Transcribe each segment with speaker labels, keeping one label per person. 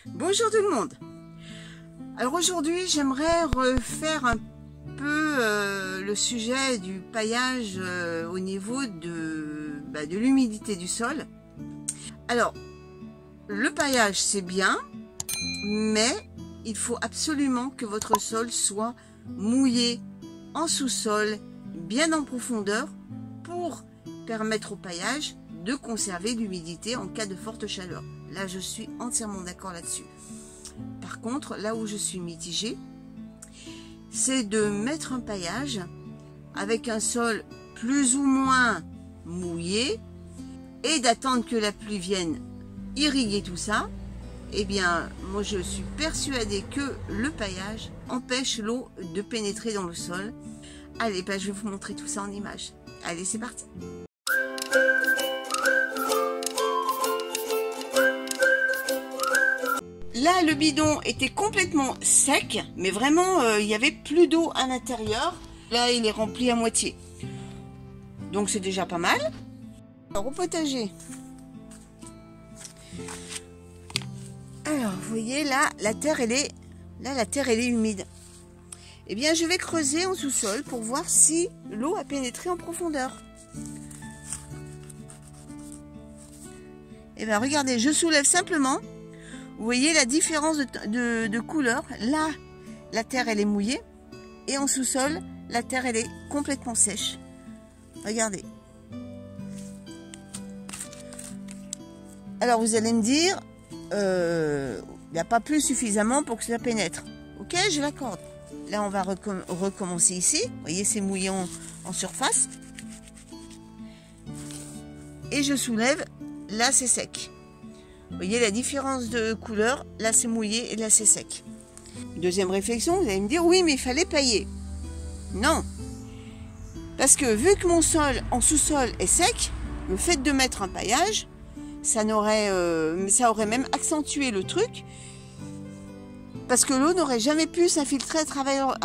Speaker 1: Bonjour tout le monde. Alors aujourd'hui j'aimerais refaire un peu le sujet du paillage au niveau de l'humidité du sol. Alors le paillage c'est bien, mais il faut absolument que votre sol soit mouillé en sous-sol, bien en profondeur, pour permettre au paillage de conserver l'humidité en cas de forte chaleur. Là, je suis entièrement d'accord là-dessus. Par contre, là où je suis mitigée, c'est de mettre un paillage avec un sol plus ou moins mouillé et d'attendre que la pluie vienne irriguer tout ça. Eh bien, moi, je suis persuadée que le paillage empêche l'eau de pénétrer dans le sol. Allez, je vais vous montrer tout ça en images. Allez, c'est parti. Là, le bidon était complètement sec, mais vraiment, il n'y avait plus d'eau à l'intérieur. Là, il est rempli à moitié. Donc, c'est déjà pas mal. Alors, au potager. Alors, vous voyez, là, la terre, elle est humide. Eh bien, je vais creuser en sous-sol pour voir si l'eau a pénétré en profondeur. Eh bien, regardez, je soulève simplement. Vous voyez la différence de couleur. Là, la terre, elle est mouillée. Et en sous-sol, la terre, elle est complètement sèche. Regardez. Alors, vous allez me dire, il n'y a pas plus suffisamment pour que ça pénètre. Ok, je l'accorde. Là, on va recommencer ici. Vous voyez, c'est mouillé en surface. Et je soulève. Là, c'est sec. Vous voyez la différence de couleur, là c'est mouillé et là c'est sec. Deuxième réflexion, vous allez me dire, oui mais il fallait pailler. Non. Parce que vu que mon sol en sous-sol est sec, le fait de mettre un paillage, ça aurait même accentué le truc. Parce que l'eau n'aurait jamais pu s'infiltrer à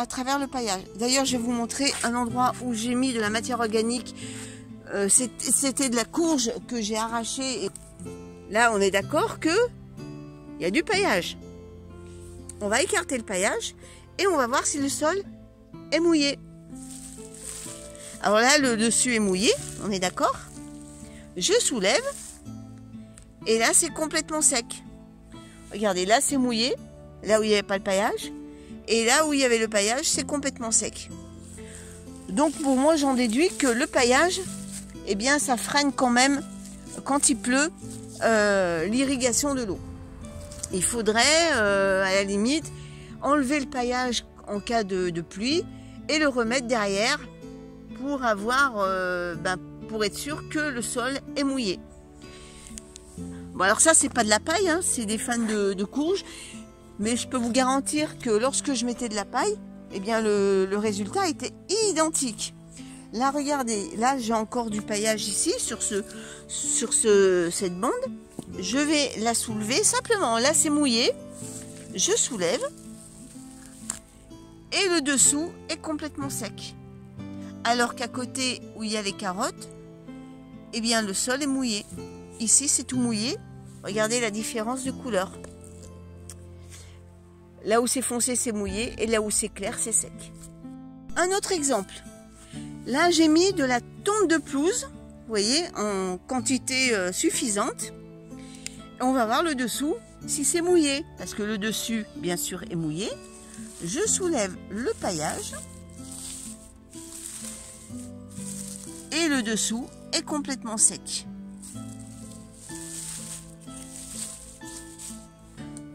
Speaker 1: travers le paillage. D'ailleurs, je vais vous montrer un endroit où j'ai mis de la matière organique. C'était de la courge que j'ai arrachée. Et là, on est d'accord que il y a du paillage. On va écarter le paillage et on va voir si le sol est mouillé. Alors là, le dessus est mouillé, on est d'accord. Je soulève et là, c'est complètement sec. Regardez, là, c'est mouillé, là où il n'y avait pas le paillage. Et là où il y avait le paillage, c'est complètement sec. Donc, pour moi, j'en déduis que le paillage, eh bien, ça freine quand même, quand il pleut, l'irrigation de l'eau. Il faudrait à la limite enlever le paillage en cas de pluie et le remettre derrière pour pour être sûr que le sol est mouillé. Bon, alors ça c'est pas de la paille, hein, c'est des fans de courge, mais je peux vous garantir que lorsque je mettais de la paille, eh bien le résultat était identique. Là, regardez, là j'ai encore du paillage ici sur cette bande. Je vais la soulever simplement. Là, c'est mouillé. Je soulève. Et le dessous est complètement sec. Alors qu'à côté où il y a les carottes, eh bien le sol est mouillé. Ici, c'est tout mouillé. Regardez la différence de couleur. Là où c'est foncé, c'est mouillé. Et là où c'est clair, c'est sec. Un autre exemple. Là, j'ai mis de la tonte de pelouse, vous voyez, en quantité suffisante. On va voir le dessous si c'est mouillé, parce que le dessus, bien sûr, est mouillé. Je soulève le paillage. Et le dessous est complètement sec.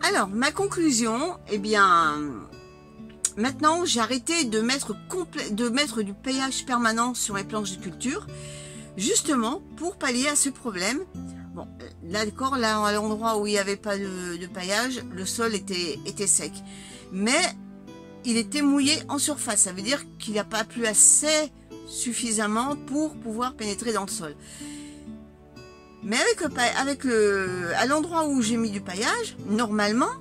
Speaker 1: Alors, ma conclusion, eh bien... Maintenant, j'ai arrêté de mettre du paillage permanent sur les planches de culture, justement pour pallier à ce problème. Bon, là, d'accord, là, à l'endroit où il n'y avait pas de paillage, le sol était sec. Mais il était mouillé en surface. Ça veut dire qu'il n'a pas plu assez suffisamment pour pouvoir pénétrer dans le sol. Mais à l'endroit où j'ai mis du paillage, normalement,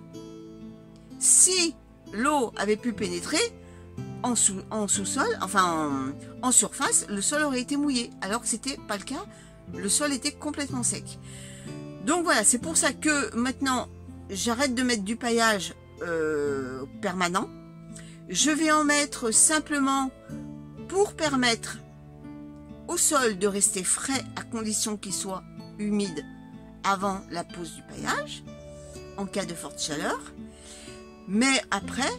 Speaker 1: si l'eau avait pu pénétrer en sous-sol, enfin en surface, le sol aurait été mouillé, alors que c'était pas le cas, le sol était complètement sec. Donc voilà, c'est pour ça que maintenant j'arrête de mettre du paillage permanent. Je vais en mettre simplement pour permettre au sol de rester frais à condition qu'il soit humide avant la pose du paillage, en cas de forte chaleur. Mais après,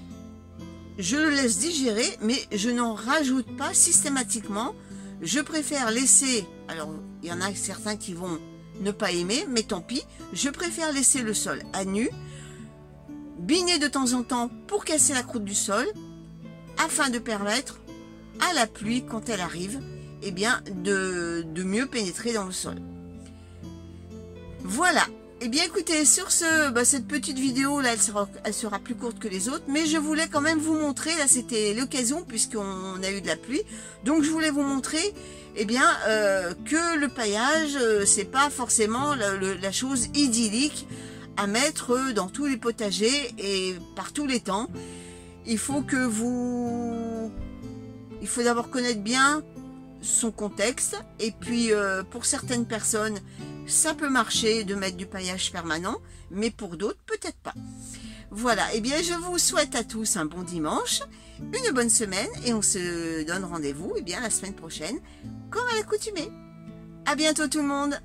Speaker 1: je le laisse digérer, mais je n'en rajoute pas systématiquement. Je préfère laisser, alors il y en a certains qui vont ne pas aimer, mais tant pis, je préfère laisser le sol à nu, biner de temps en temps pour casser la croûte du sol, afin de permettre à la pluie, quand elle arrive, eh bien, de mieux pénétrer dans le sol. Voilà. Eh bien, écoutez, sur cette petite vidéo, là, elle sera plus courte que les autres, mais je voulais quand même vous montrer, là, c'était l'occasion, puisqu'on a eu de la pluie, donc je voulais vous montrer, eh bien, que le paillage, c'est pas forcément la chose idyllique à mettre dans tous les potagers et par tous les temps. Il faut d'abord connaître bien son contexte, et puis pour certaines personnes ça peut marcher de mettre du paillage permanent, mais pour d'autres peut-être pas. Voilà, et bien je vous souhaite à tous un bon dimanche, une bonne semaine, et on se donne rendez-vous la semaine prochaine comme à l'accoutumée. À bientôt tout le monde.